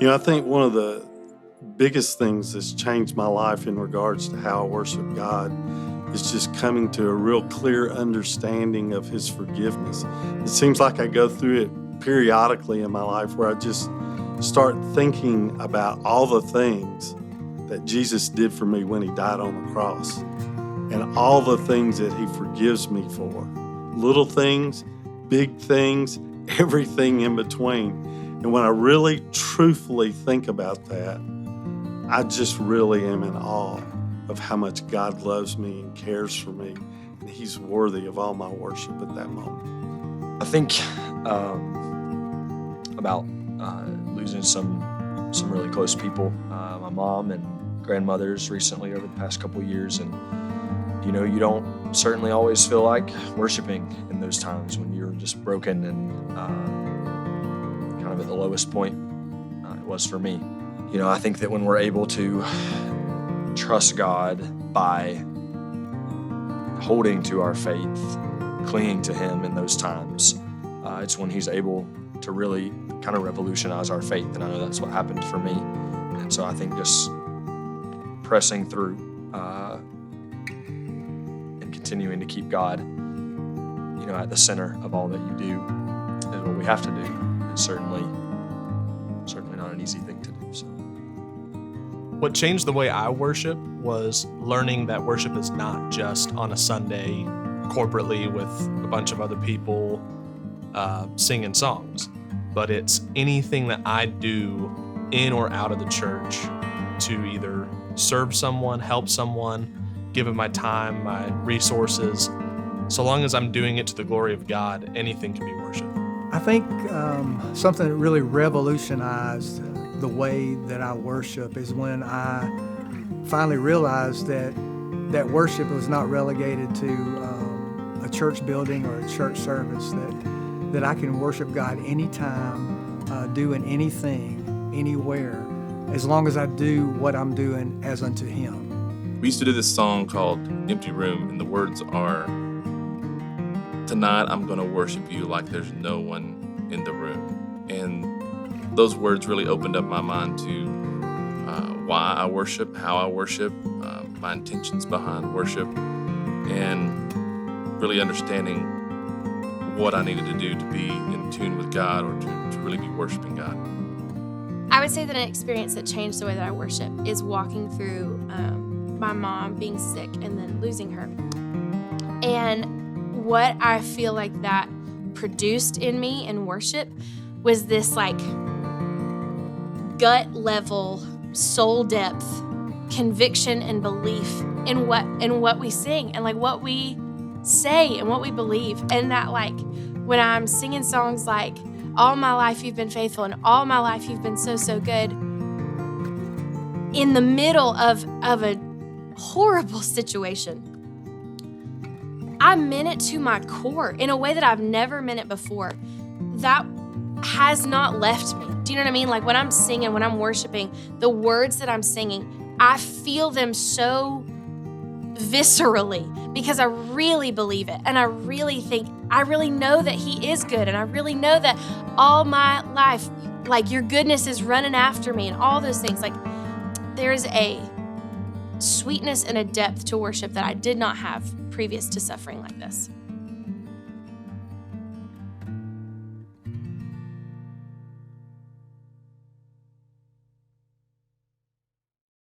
I think one of the biggest things that's changed my life in regards to how I worship God is just coming to a real clear understanding of His forgiveness. It seems like I go through it periodically in my life where I just start thinking about all the things that Jesus did for me when He died on the cross and all the things that He forgives me for. Little things, big things, everything in between. And when I really truthfully think about that, I just really am in awe of how much God loves me and cares for me. And He's worthy of all my worship at that moment. I think about losing some really close people, my mom and grandmothers recently over the past couple of years. And, you don't certainly always feel like worshiping in those times when you're just broken and kind of at the lowest point it was for me. I think that when we're able to trust God by holding to our faith, clinging to Him in those times, it's when He's able to really kind of revolutionize our faith. And I know that's what happened for me. And so I think just pressing through and continuing to keep God, at the center of all that you do is what we have to do. It's certainly not an easy thing to do. So. What changed the way I worship was learning that worship is not just on a Sunday corporately with a bunch of other people singing songs, but it's anything that I do in or out of the church to either serve someone, help someone, give of my time, my resources. So long as I'm doing it to the glory of God, anything can be worship. I think something that really revolutionized the way that I worship is when I finally realized that worship was not relegated to a church building or a church service, that I can worship God anytime, doing anything, anywhere, as long as I do what I'm doing as unto Him. We used to do this song called Empty Room, and the words are, "Tonight I'm going to worship you like there's no one in the room." And those words really opened up my mind to why I worship, how I worship, my intentions behind worship, and really understanding what I needed to do to be in tune with God or to really be worshiping God. I would say that an experience that changed the way that I worship is walking through my mom being sick and then losing her. And what I feel like that produced in me in worship was this gut level, soul depth conviction and belief in what we sing and what we say and what we believe. And that when I'm singing songs like "All my life you've been faithful" and "All my life you've been so, so good," in the middle of a horrible situation, I meant it to my core in a way that I've never meant it before. That has not left me. Do you know what I mean? When I'm singing, when I'm worshiping, the words that I'm singing, I feel them so viscerally because I really believe it. And I really know that He is good. And I really know that all my life, your goodness is running after me and all those things. There's a sweetness and a depth to worship that I did not have previous to suffering like this.